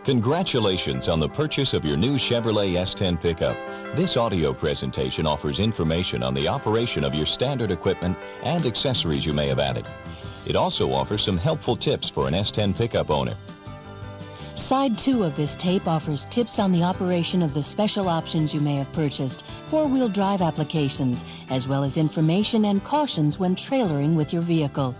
Congratulations on the purchase of your new Chevrolet S-10 pickup. This audio presentation offers information on the operation of your standard equipment and accessories you may have added. It also offers some helpful tips for an S-10 pickup owner. Side 2 of this tape offers tips on the operation of the special options you may have purchased, four-wheel drive applications, as well as information and cautions when trailering with your vehicle.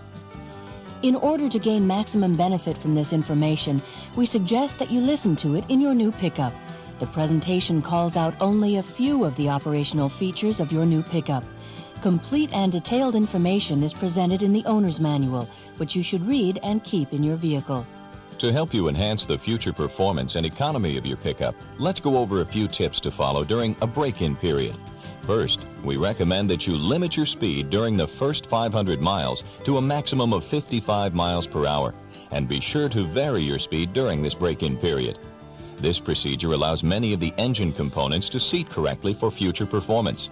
In order to gain maximum benefit from this information, we suggest that you listen to it in your new pickup. The presentation calls out only a few of the operational features of your new pickup. Complete and detailed information is presented in the owner's manual, which you should read and keep in your vehicle. To help you enhance the future performance and economy of your pickup, let's go over a few tips to follow during a break-in period. First, we recommend that you limit your speed during the first 500 miles to a maximum of 55 miles per hour, and be sure to vary your speed during this break-in period. This procedure allows many of the engine components to seat correctly for future performance.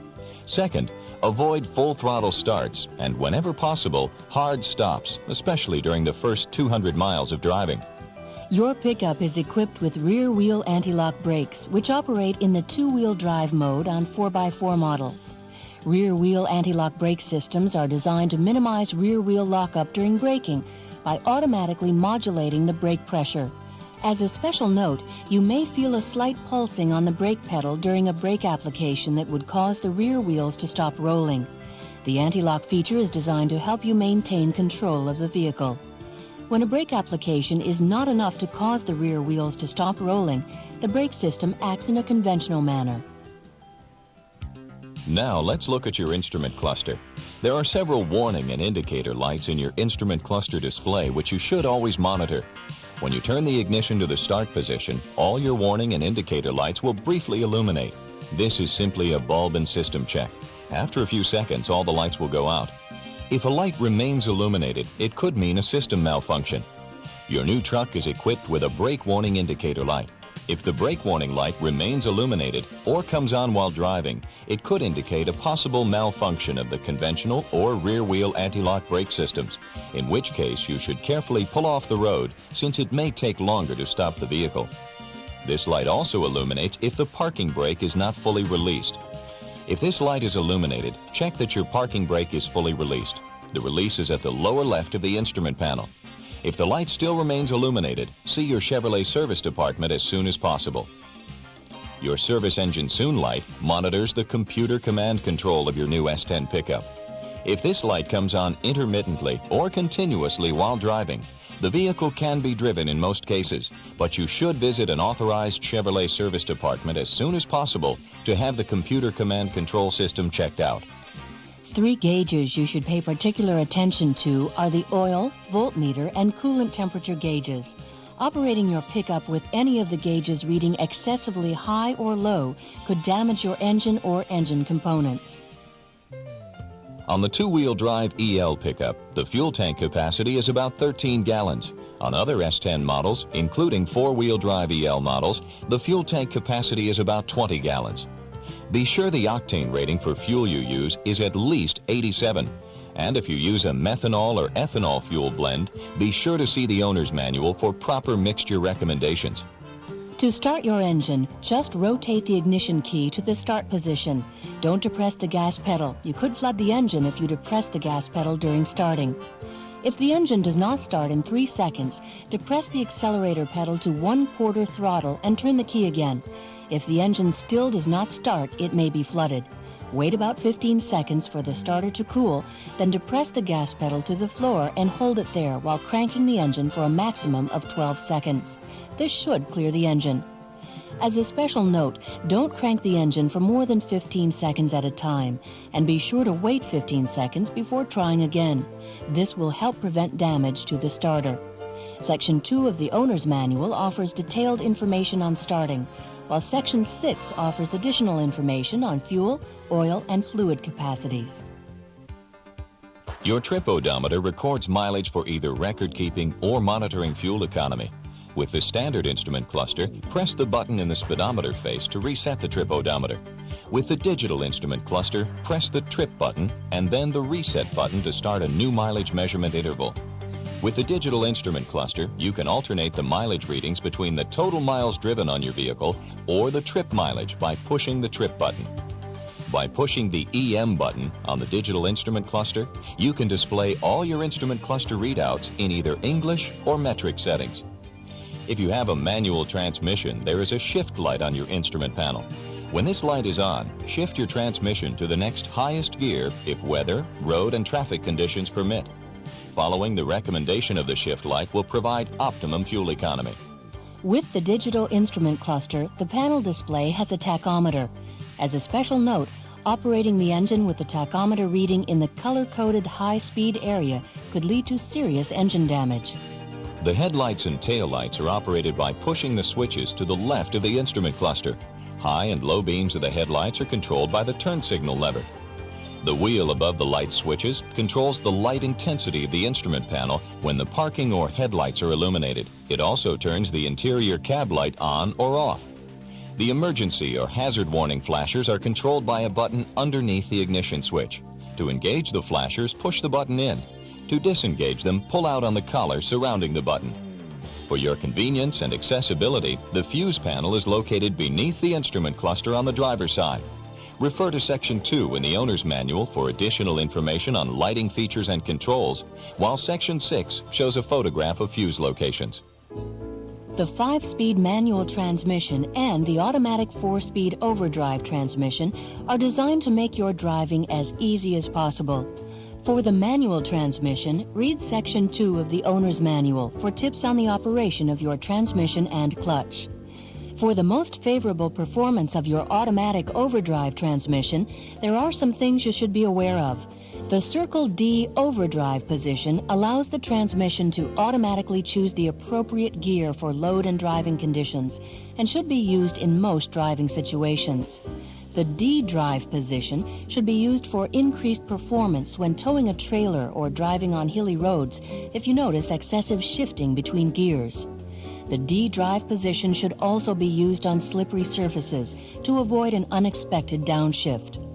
Second, avoid full throttle starts and, whenever possible, hard stops, especially during the first 200 miles of driving. Your pickup is equipped with rear-wheel anti-lock brakes, which operate in the two-wheel drive mode on 4x4 models. Rear-wheel anti-lock brake systems are designed to minimize rear-wheel lockup during braking by automatically modulating the brake pressure. As a special note, you may feel a slight pulsing on the brake pedal during a brake application that would cause the rear wheels to stop rolling. The anti-lock feature is designed to help you maintain control of the vehicle. When a brake application is not enough to cause the rear wheels to stop rolling, the brake system acts in a conventional manner. Now let's look at your instrument cluster. There are several warning and indicator lights in your instrument cluster display which you should always monitor. When you turn the ignition to the start position, all your warning and indicator lights will briefly illuminate. This is simply a bulb and system check. After a few seconds, all the lights will go out. If a light remains illuminated, it could mean a system malfunction. Your new truck is equipped with a brake warning indicator light. If the brake warning light remains illuminated or comes on while driving, it could indicate a possible malfunction of the conventional or rear-wheel anti-lock brake systems, in which case you should carefully pull off the road since it may take longer to stop the vehicle. This light also illuminates if the parking brake is not fully released. If this light is illuminated, check that your parking brake is fully released. The release is at the lower left of the instrument panel. If the light still remains illuminated, see your Chevrolet service department as soon as possible. Your Service Engine Soon light monitors the computer command control of your new S-10 pickup. If this light comes on intermittently or continuously while driving, the vehicle can be driven in most cases, but you should visit an authorized Chevrolet service department as soon as possible to have the computer command control system checked out. 3 gauges you should pay particular attention to are the oil, voltmeter, and coolant temperature gauges. Operating your pickup with any of the gauges reading excessively high or low could damage your engine or engine components. On the two-wheel drive EL pickup, the fuel tank capacity is about 13 gallons. On other S-10 models, including four-wheel drive EL models, the fuel tank capacity is about 20 gallons. Be sure the octane rating for fuel you use is at least 87. And if you use a methanol or ethanol fuel blend, be sure to see the owner's manual for proper mixture recommendations. To start your engine, just rotate the ignition key to the start position. Don't depress the gas pedal. You could flood the engine if you depress the gas pedal during starting. If the engine does not start in 3 seconds, depress the accelerator pedal to 1/4 throttle and turn the key again. If the engine still does not start, it may be flooded. Wait about 15 seconds for the starter to cool, then depress the gas pedal to the floor and hold it there while cranking the engine for a maximum of 12 seconds. This should clear the engine. As a special note, don't crank the engine for more than 15 seconds at a time, and be sure to wait 15 seconds before trying again. This will help prevent damage to the starter. Section 2 of the owner's manual offers detailed information on starting, while Section 6 offers additional information on fuel, oil, and fluid capacities. Your trip odometer records mileage for either record-keeping or monitoring fuel economy. With the standard instrument cluster, press the button in the speedometer face to reset the trip odometer. With the digital instrument cluster, press the trip button and then the reset button to start a new mileage measurement interval. With the digital instrument cluster, you can alternate the mileage readings between the total miles driven on your vehicle or the trip mileage by pushing the trip button. By pushing the EM button on the digital instrument cluster, you can display all your instrument cluster readouts in either English or metric settings. If you have a manual transmission, there is a shift light on your instrument panel. When this light is on, shift your transmission to the next highest gear if weather, road, and traffic conditions permit. Following the recommendation of the shift light will provide optimum fuel economy. With the digital instrument cluster, the panel display has a tachometer. As a special note, operating the engine with the tachometer reading in the color-coded high-speed area could lead to serious engine damage. The headlights and taillights are operated by pushing the switches to the left of the instrument cluster. High and low beams of the headlights are controlled by the turn signal lever. The wheel above the light switches controls the light intensity of the instrument panel when the parking or headlights are illuminated. It also turns the interior cab light on or off. The emergency or hazard warning flashers are controlled by a button underneath the ignition switch. To engage the flashers, push the button in. To disengage them, pull out on the collar surrounding the button. For your convenience and accessibility, the fuse panel is located beneath the instrument cluster on the driver's side. Refer to Section 2 in the owner's manual for additional information on lighting features and controls, while Section 6 shows a photograph of fuse locations. The 5-speed manual transmission and the automatic 4-speed overdrive transmission are designed to make your driving as easy as possible. For the manual transmission, read Section 2 of the owner's manual for tips on the operation of your transmission and clutch. For the most favorable performance of your automatic overdrive transmission, there are some things you should be aware of. The Circle D overdrive position allows the transmission to automatically choose the appropriate gear for load and driving conditions and should be used in most driving situations. The D drive position should be used for increased performance when towing a trailer or driving on hilly roads if you notice excessive shifting between gears. The D drive position should also be used on slippery surfaces to avoid an unexpected downshift.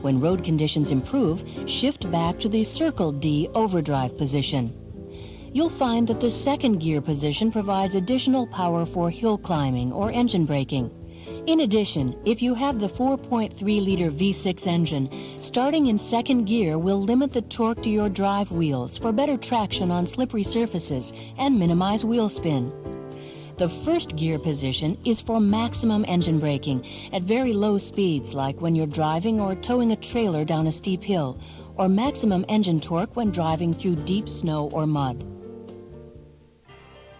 When road conditions improve, shift back to the Circle D overdrive position. You'll find that the second gear position provides additional power for hill climbing or engine braking. In addition, if you have the 4.3-liter V6 engine, starting in second gear will limit the torque to your drive wheels for better traction on slippery surfaces and minimize wheel spin. The first gear position is for maximum engine braking at very low speeds, like when you're driving or towing a trailer down a steep hill, or maximum engine torque when driving through deep snow or mud.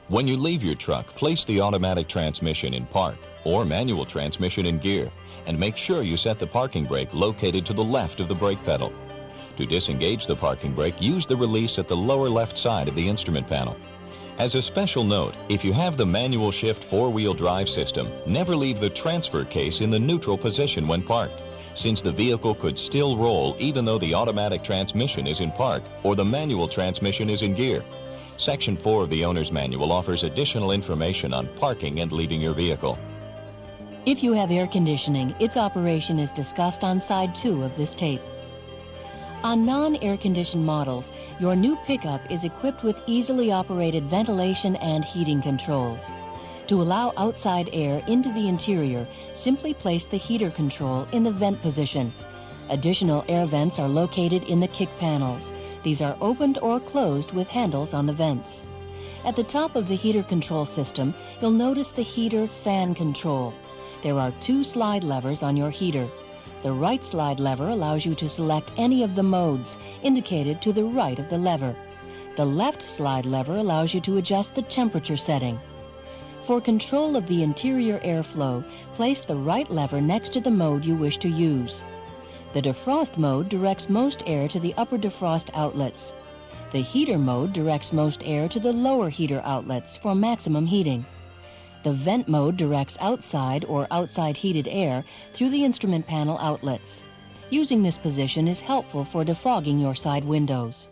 When you leave your truck, place the automatic transmission in park or manual transmission in gear, and make sure you set the parking brake located to the left of the brake pedal. To disengage the parking brake, use the release at the lower left side of the instrument panel. As a special note, if you have the manual shift four-wheel drive system, never leave the transfer case in the neutral position when parked, since the vehicle could still roll even though the automatic transmission is in park or the manual transmission is in gear. Section 4 of the owner's manual offers additional information on parking and leaving your vehicle. If you have air conditioning, its operation is discussed on side 2 of this tape. On non-air-conditioned models, your new pickup is equipped with easily operated ventilation and heating controls. To allow outside air into the interior, simply place the heater control in the vent position. Additional air vents are located in the kick panels. These are opened or closed with handles on the vents. At the top of the heater control system, you'll notice the heater fan control. There are 2 slide levers on your heater. The right slide lever allows you to select any of the modes indicated to the right of the lever. The left slide lever allows you to adjust the temperature setting. For control of the interior airflow, place the right lever next to the mode you wish to use. The defrost mode directs most air to the upper defrost outlets. The heater mode directs most air to the lower heater outlets for maximum heating. The vent mode directs outside or outside heated air through the instrument panel outlets. Using this position is helpful for defogging your side windows.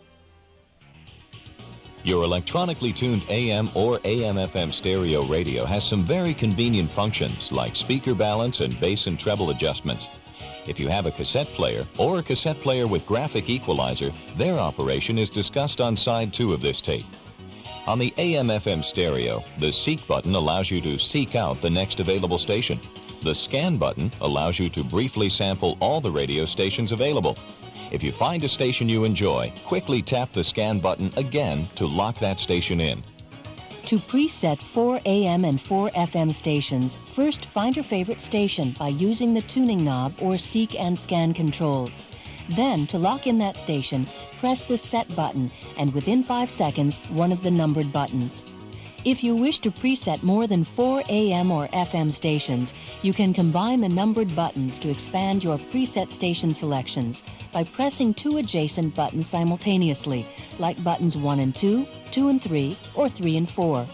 Your electronically tuned AM or AM/FM stereo radio has some very convenient functions like speaker balance and bass and treble adjustments. If you have a cassette player or a cassette player with graphic equalizer, their operation is discussed on side 2 of this tape. On the AM/FM stereo, the Seek button allows you to seek out the next available station. The Scan button allows you to briefly sample all the radio stations available. If you find a station you enjoy, quickly tap the Scan button again to lock that station in. To preset 4 AM and 4 FM stations, first find your favorite station by using the tuning knob or Seek and Scan controls. Then, to lock in that station, press the Set button and within 5 seconds, one of the numbered buttons. If you wish to preset more than 4 AM or FM stations, you can combine the numbered buttons to expand your preset station selections by pressing 2 adjacent buttons simultaneously, like buttons 1 and 2, 2 and 3, or 3 and 4.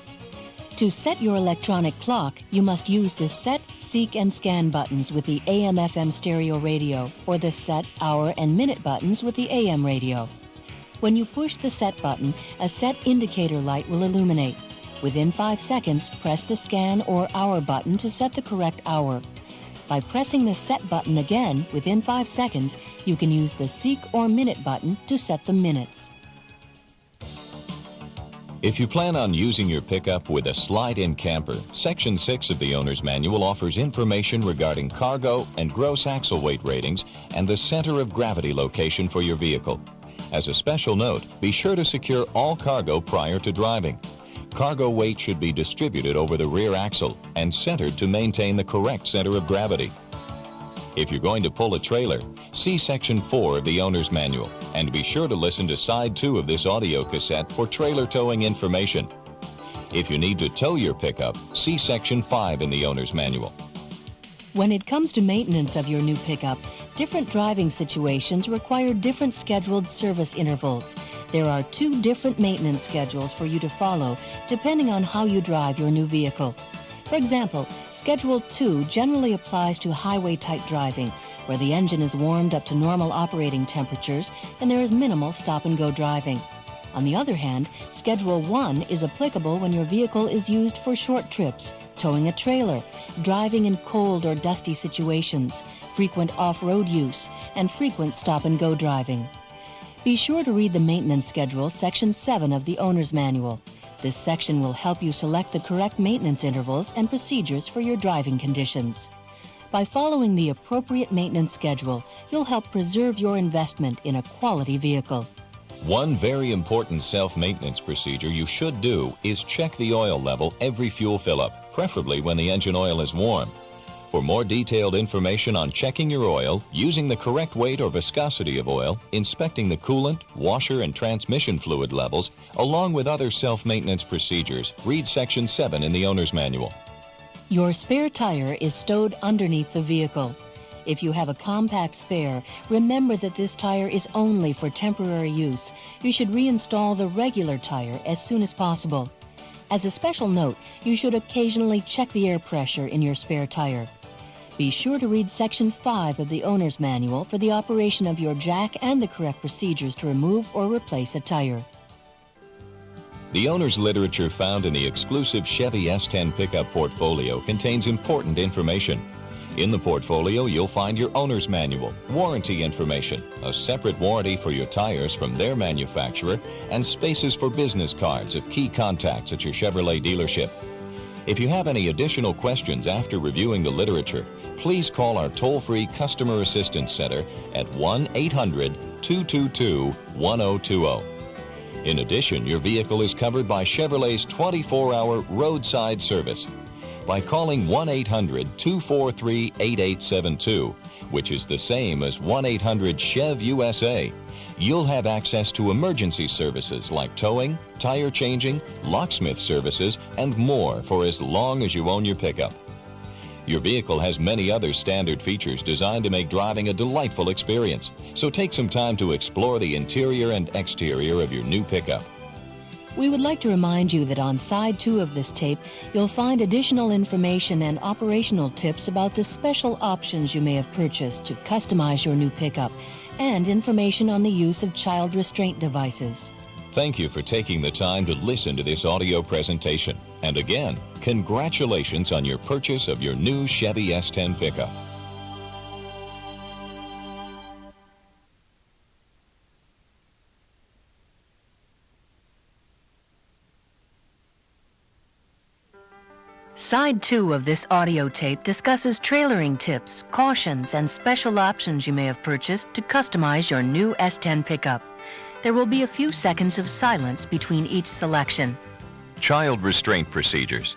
To set your electronic clock, you must use the Set, Seek, and Scan buttons with the AM/FM stereo radio, or the Set, Hour, and Minute buttons with the AM radio. When you push the Set button, a set indicator light will illuminate. Within 5 seconds, press the Scan or Hour button to set the correct hour. By pressing the Set button again, within 5 seconds, you can use the Seek or Minute button to set the minutes. If you plan on using your pickup with a slide-in camper, Section 6 of the Owner's Manual offers information regarding cargo and gross axle weight ratings and the center of gravity location for your vehicle. As a special note, be sure to secure all cargo prior to driving. Cargo weight should be distributed over the rear axle and centered to maintain the correct center of gravity. If you're going to pull a trailer, see Section 4 of the Owner's Manual and be sure to listen to Side 2 of this audio cassette for trailer towing information. If you need to tow your pickup, see Section 5 in the Owner's Manual. When it comes to maintenance of your new pickup, different driving situations require different scheduled service intervals. There are 2 different maintenance schedules for you to follow depending on how you drive your new vehicle. For example, Schedule 2 generally applies to highway-type driving, where the engine is warmed up to normal operating temperatures and there is minimal stop-and-go driving. On the other hand, Schedule 1 is applicable when your vehicle is used for short trips, towing a trailer, driving in cold or dusty situations, frequent off-road use, and frequent stop-and-go driving. Be sure to read the Maintenance Schedule, Section 7 of the Owner's Manual. This section will help you select the correct maintenance intervals and procedures for your driving conditions. By following the appropriate maintenance schedule, you'll help preserve your investment in a quality vehicle. One very important self-maintenance procedure you should do is check the oil level every fuel fill-up, preferably when the engine oil is warm. For more detailed information on checking your oil, using the correct weight or viscosity of oil, inspecting the coolant, washer, and transmission fluid levels, along with other self-maintenance procedures, read Section 7 in the Owner's Manual. Your spare tire is stowed underneath the vehicle. If you have a compact spare, remember that this tire is only for temporary use. You should reinstall the regular tire as soon as possible. As a special note, you should occasionally check the air pressure in your spare tire. Be sure to read Section 5 of the Owner's Manual for the operation of your jack and the correct procedures to remove or replace a tire. The owner's literature found in the exclusive Chevy S-10 pickup portfolio contains important information. In the portfolio, you'll find your owner's manual, warranty information, a separate warranty for your tires from their manufacturer, and spaces for business cards of key contacts at your Chevrolet dealership. If you have any additional questions after reviewing the literature, please call our toll-free Customer Assistance Center at 1-800-222-1020. In addition, your vehicle is covered by Chevrolet's 24-hour roadside service. By calling 1-800-243-8872, which is the same as 1-800-CHEV-USA, you'll have access to emergency services like towing, tire changing, locksmith services, and more for as long as you own your pickup. Your vehicle has many other standard features designed to make driving a delightful experience, so take some time to explore the interior and exterior of your new pickup. We would like to remind you that on Side 2 of this tape, you'll find additional information and operational tips about the special options you may have purchased to customize your new pickup, and information on the use of child restraint devices. Thank you for taking the time to listen to this audio presentation. And again, congratulations on your purchase of your new Chevy S-10 pickup. Side 2 of this audio tape discusses trailering tips, cautions, and special options you may have purchased to customize your new S-10 pickup. There will be a few seconds of silence between each selection. Child restraint procedures.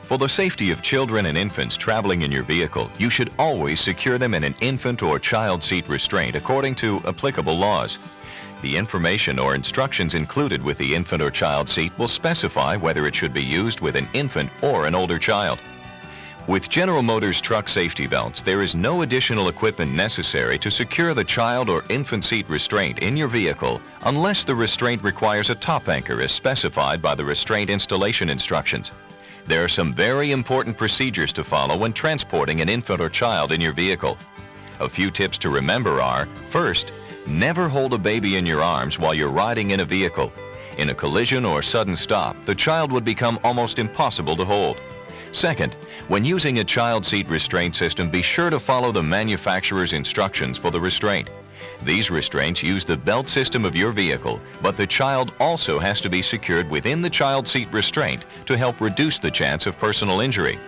For the safety of children and infants traveling in your vehicle, you should always secure them in an infant or child seat restraint according to applicable laws. The information or instructions included with the infant or child seat will specify whether it should be used with an infant or an older child. With General Motors truck safety belts, there is no additional equipment necessary to secure the child or infant seat restraint in your vehicle unless the restraint requires a top anchor as specified by the restraint installation instructions. There are some very important procedures to follow when transporting an infant or child in your vehicle. A few tips to remember are, first, never hold a baby in your arms while you're riding in a vehicle. In a collision or sudden stop, the child would become almost impossible to hold. Second, when using a child seat restraint system, be sure to follow the manufacturer's instructions for the restraint. These restraints use the belt system of your vehicle, but the child also has to be secured within the child seat restraint to help reduce the chance of personal injury.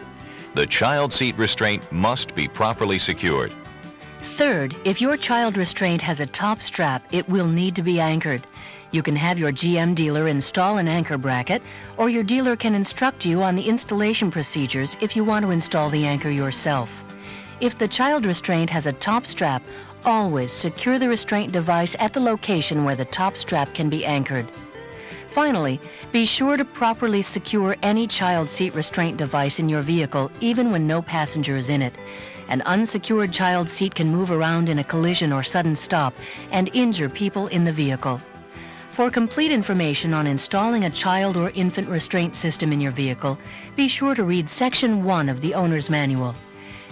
The child seat restraint must be properly secured. Third, if your child restraint has a top strap, it will need to be anchored. You can have your GM dealer install an anchor bracket, or your dealer can instruct you on the installation procedures if you want to install the anchor yourself. If the child restraint has a top strap, always secure the restraint device at the location where the top strap can be anchored. Finally, be sure to properly secure any child seat restraint device in your vehicle, even when no passenger is in it. An unsecured child seat can move around in a collision or sudden stop and injure people in the vehicle. For complete information on installing a child or infant restraint system in your vehicle, be sure to read Section 1 of the Owner's Manual.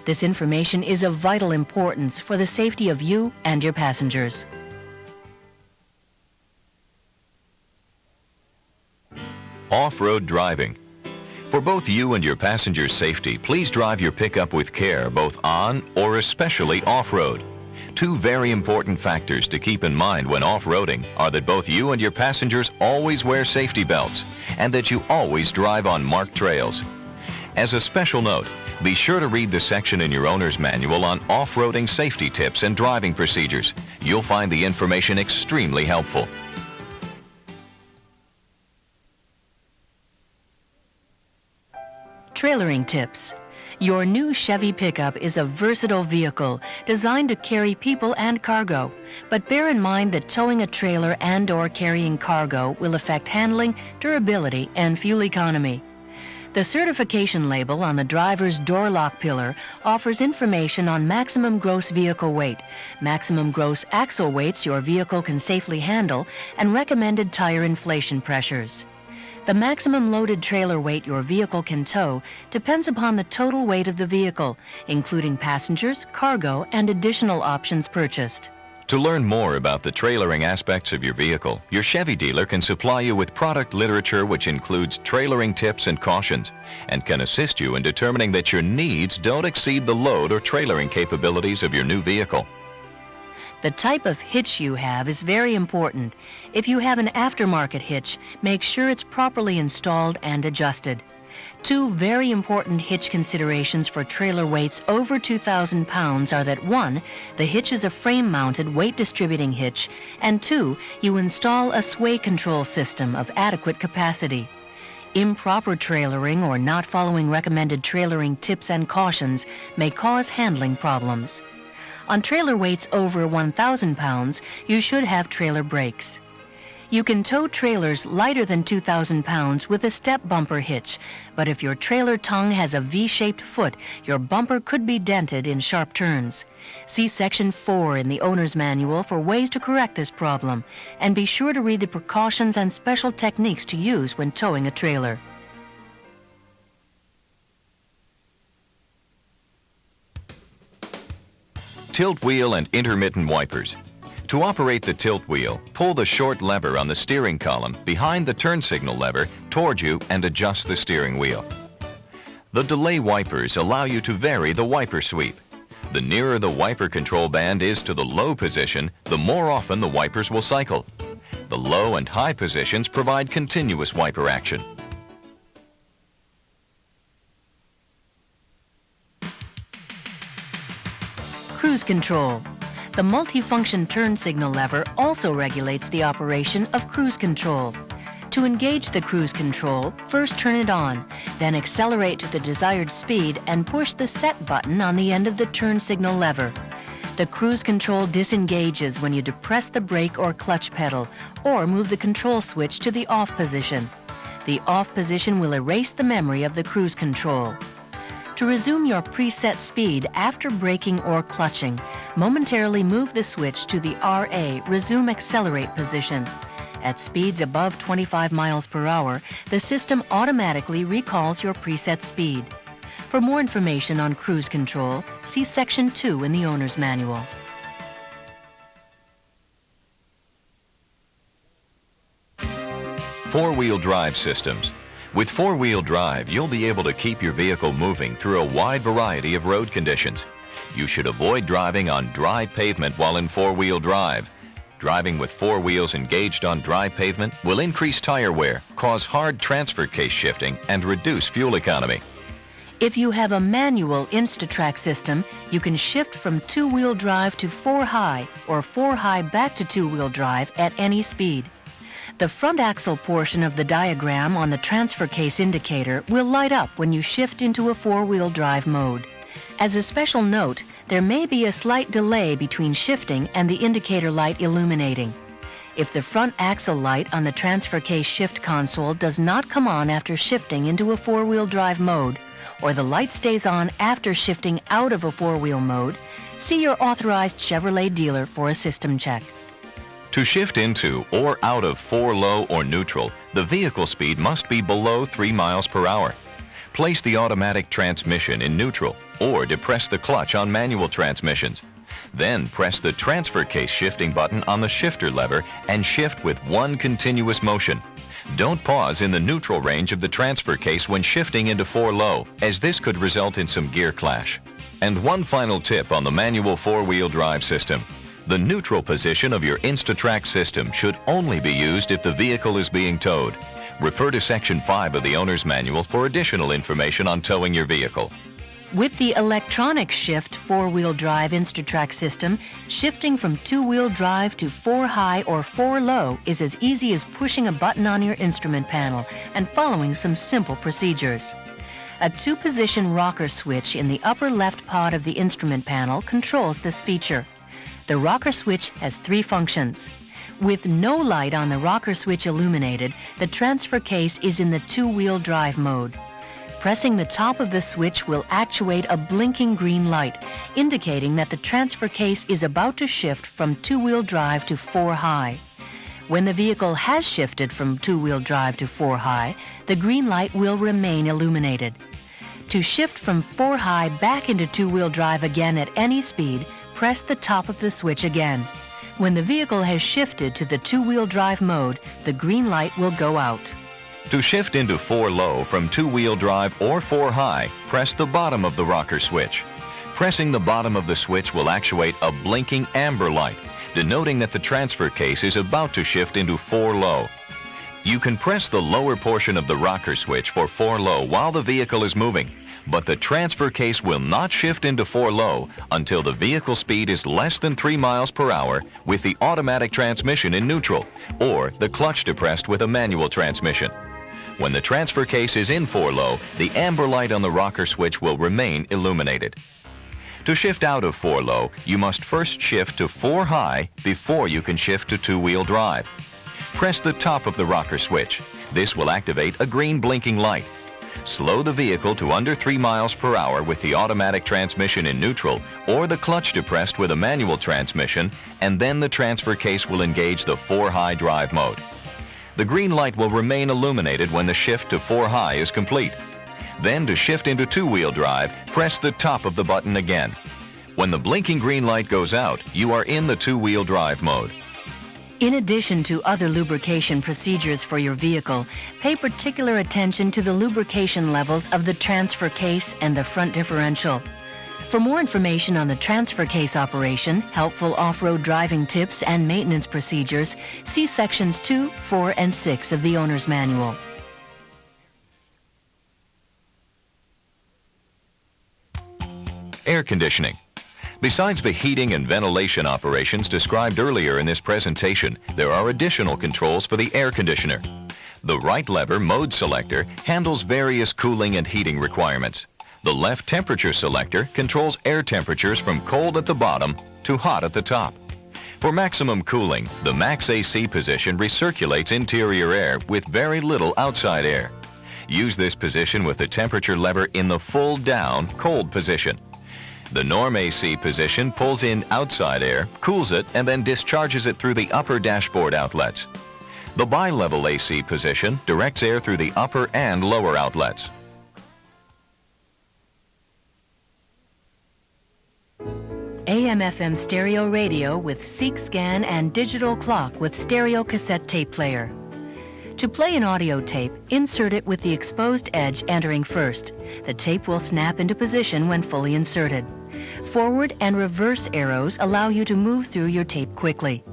This information is of vital importance for the safety of you and your passengers. Off-road driving. For both you and your passengers' safety, please drive your pickup with care, both on or especially off-road. Two very important factors to keep in mind when off-roading are that both you and your passengers always wear safety belts and that you always drive on marked trails. As a special note, be sure to read the section in your owner's manual on off-roading safety tips and driving procedures. You'll find the information extremely helpful. Trailering tips. Your new Chevy pickup is a versatile vehicle designed to carry people and cargo, but bear in mind that towing a trailer and/or carrying cargo will affect handling, durability, and fuel economy. The certification label on the driver's door lock pillar offers information on maximum gross vehicle weight, maximum gross axle weights your vehicle can safely handle, and recommended tire inflation pressures. The maximum loaded trailer weight your vehicle can tow depends upon the total weight of the vehicle, including passengers, cargo, and additional options purchased. To learn more about the trailering aspects of your vehicle, your Chevy dealer can supply you with product literature which includes trailering tips and cautions, and can assist you in determining that your needs don't exceed the load or trailering capabilities of your new vehicle. The type of hitch you have is very important. If you have an aftermarket hitch, make sure it's properly installed and adjusted. Two very important hitch considerations for trailer weights over 2,000 pounds are that 1, the hitch is a frame-mounted weight-distributing hitch, and 2, you install a sway control system of adequate capacity. Improper trailering or not following recommended trailering tips and cautions may cause handling problems. On trailer weights over 1,000 pounds, you should have trailer brakes. You can tow trailers lighter than 2,000 pounds with a step bumper hitch, but if your trailer tongue has a V-shaped foot, your bumper could be dented in sharp turns. See Section 4 in the Owner's Manual for ways to correct this problem, and be sure to read the precautions and special techniques to use when towing a trailer. Tilt wheel and intermittent wipers. To operate the tilt wheel, pull the short lever on the steering column behind the turn signal lever toward you and adjust the steering wheel. The delay wipers allow you to vary the wiper sweep. The nearer the wiper control band is to the low position, the more often the wipers will cycle. The low and high positions provide continuous wiper action. Cruise control. The multifunction turn signal lever also regulates the operation of cruise control. To engage the cruise control, first turn it on, then accelerate to the desired speed and push the set button on the end of the turn signal lever. The cruise control disengages when you depress the brake or clutch pedal or move the control switch to the off position. The off position will erase the memory of the cruise control. To resume your preset speed after braking or clutching, momentarily move the switch to the RA Resume Accelerate position. At speeds above 25 miles per hour, the system automatically recalls your preset speed. For more information on cruise control, see Section 2 in the owner's manual. Four-wheel drive systems. With four-wheel drive, you'll be able to keep your vehicle moving through a wide variety of road conditions. You should avoid driving on dry pavement while in four-wheel drive. Driving with four wheels engaged on dry pavement will increase tire wear, cause hard transfer case shifting, and reduce fuel economy. If you have a manual Instatrack system, you can shift from two-wheel drive to four-high or four-high back to two-wheel drive at any speed. The front axle portion of the diagram on the transfer case indicator will light up when you shift into a four-wheel drive mode. As a special note, there may be a slight delay between shifting and the indicator light illuminating. If the front axle light on the transfer case shift console does not come on after shifting into a four-wheel drive mode, or the light stays on after shifting out of a four-wheel mode, see your authorized Chevrolet dealer for a system check. To shift into or out of four low or neutral, the vehicle speed must be below 3 miles per hour. Place the automatic transmission in neutral or depress the clutch on manual transmissions. Then press the transfer case shifting button on the shifter lever and shift with one continuous motion. Don't pause in the neutral range of the transfer case when shifting into four low, as this could result in some gear clash. And one final tip on the manual four-wheel drive system. The neutral position of your Instatrack system should only be used if the vehicle is being towed. Refer to Section 5 of the owner's manual for additional information on towing your vehicle. With the electronic shift four-wheel drive Instatrack system, shifting from two-wheel drive to four-high or four-low is as easy as pushing a button on your instrument panel and following some simple procedures. A two-position rocker switch in the upper left pod of the instrument panel controls this feature. The rocker switch has three functions. With no light on the rocker switch illuminated, the transfer case is in the two-wheel drive mode. Pressing the top of the switch will actuate a blinking green light, indicating that the transfer case is about to shift from two-wheel drive to four-high. When the vehicle has shifted from two-wheel drive to four-high, the green light will remain illuminated. To shift from four-high back into two-wheel drive again at any speed, press the top of the switch again. When the vehicle has shifted to the two-wheel drive mode, the green light will go out. To shift into four low from two-wheel drive or four high, press the bottom of the rocker switch. Pressing the bottom of the switch will actuate a blinking amber light, denoting that the transfer case is about to shift into four low. You can press the lower portion of the rocker switch for four low while the vehicle is moving, but the transfer case will not shift into four low until the vehicle speed is less than 3 miles per hour with the automatic transmission in neutral or the clutch depressed with a manual transmission. When the transfer case is in four low, the amber light on the rocker switch will remain illuminated. To shift out of four low, you must first shift to four high before you can shift to two-wheel drive. Press the top of the rocker switch. This will activate a green blinking light. Slow the vehicle to under 3 miles per hour with the automatic transmission in neutral or the clutch depressed with a manual transmission, and then the transfer case will engage the four-high drive mode. The green light will remain illuminated when the shift to four-high is complete. Then to shift into two-wheel drive, press the top of the button again. When the blinking green light goes out, you are in the two-wheel drive mode. In addition to other lubrication procedures for your vehicle, pay particular attention to the lubrication levels of the transfer case and the front differential. For more information on the transfer case operation, helpful off-road driving tips, and maintenance procedures, see Sections 2, 4, and 6 of the owner's manual. Air conditioning. Besides the heating and ventilation operations described earlier in this presentation, there are additional controls for the air conditioner. The right lever mode selector handles various cooling and heating requirements. The left temperature selector controls air temperatures from cold at the bottom to hot at the top. For maximum cooling, the max AC position recirculates interior air with very little outside air. Use this position with the temperature lever in the full down, cold position. The norm AC position pulls in outside air, cools it, and then discharges it through the upper dashboard outlets. The bi-level AC position directs air through the upper and lower outlets. AM/FM stereo radio with Seek Scan and digital clock with stereo cassette tape player. To play an audio tape, insert it with the exposed edge entering first. The tape will snap into position when fully inserted. Forward and reverse arrows allow you to move through your tape quickly.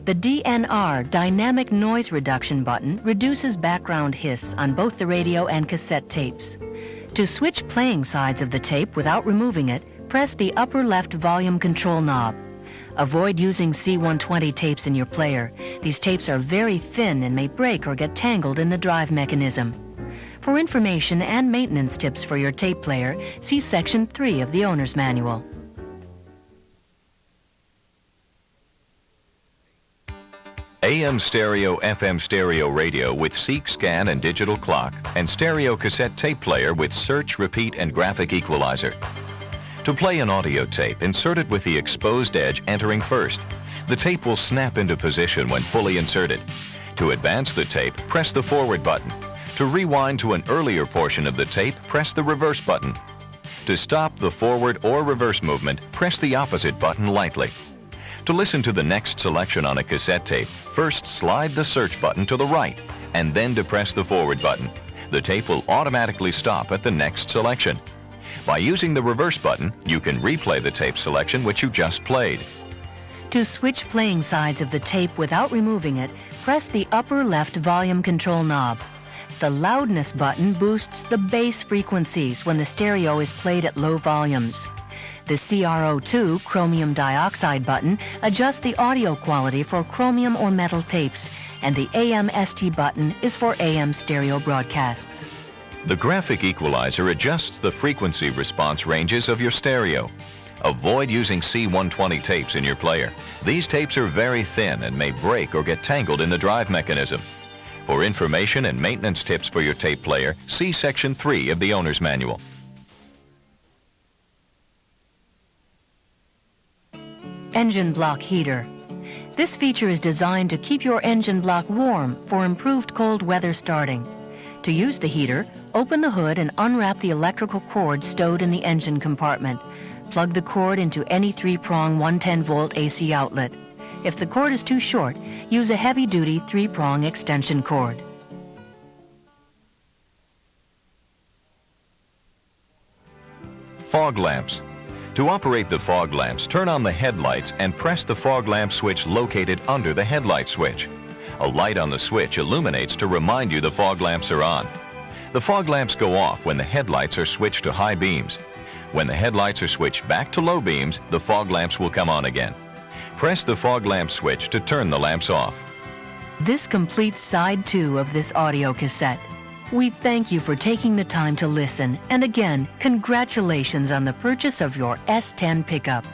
The DNR, Dynamic Noise Reduction button, reduces background hiss on both the radio and cassette tapes. To switch playing sides of the tape without removing it, press the upper left volume control knob. Avoid using C120 tapes in your player. These tapes are very thin and may break or get tangled in the drive mechanism. For information and maintenance tips for your tape player, see Section 3 of the Owner's Manual. AM stereo, FM stereo radio with Seek Scan and digital clock, and stereo cassette tape player with search, repeat, and graphic equalizer. To play an audio tape, insert it with the exposed edge entering first. The tape will snap into position when fully inserted. To advance the tape, press the forward button. To rewind to an earlier portion of the tape, press the reverse button. To stop the forward or reverse movement, press the opposite button lightly. To listen to the next selection on a cassette tape, first slide the search button to the right and then depress the forward button. The tape will automatically stop at the next selection. By using the reverse button, you can replay the tape selection which you just played. To switch playing sides of the tape without removing it, press the upper left volume control knob. The loudness button boosts the bass frequencies when the stereo is played at low volumes. The CRO2 chromium dioxide button adjusts the audio quality for chromium or metal tapes, and the AM/ST button is for AM stereo broadcasts. The graphic equalizer adjusts the frequency response ranges of your stereo. Avoid using C120 tapes in your player. These tapes are very thin and may break or get tangled in the drive mechanism. For information and maintenance tips for your tape player, see Section 3 of the Owner's Manual. Engine block heater. This feature is designed to keep your engine block warm for improved cold weather starting. To use the heater, open the hood and unwrap the electrical cord stowed in the engine compartment. Plug the cord into any 3-prong 110-volt AC outlet. If the cord is too short, use a heavy-duty 3-prong extension cord. Fog lamps. To operate the fog lamps, turn on the headlights and press the fog lamp switch located under the headlight switch. A light on the switch illuminates to remind you the fog lamps are on. The fog lamps go off when the headlights are switched to high beams. When the headlights are switched back to low beams, the fog lamps will come on again. Press the fog lamp switch to turn the lamps off. This completes side 2 of this audio cassette. We thank you for taking the time to listen, and again, congratulations on the purchase of your S-10 pickup.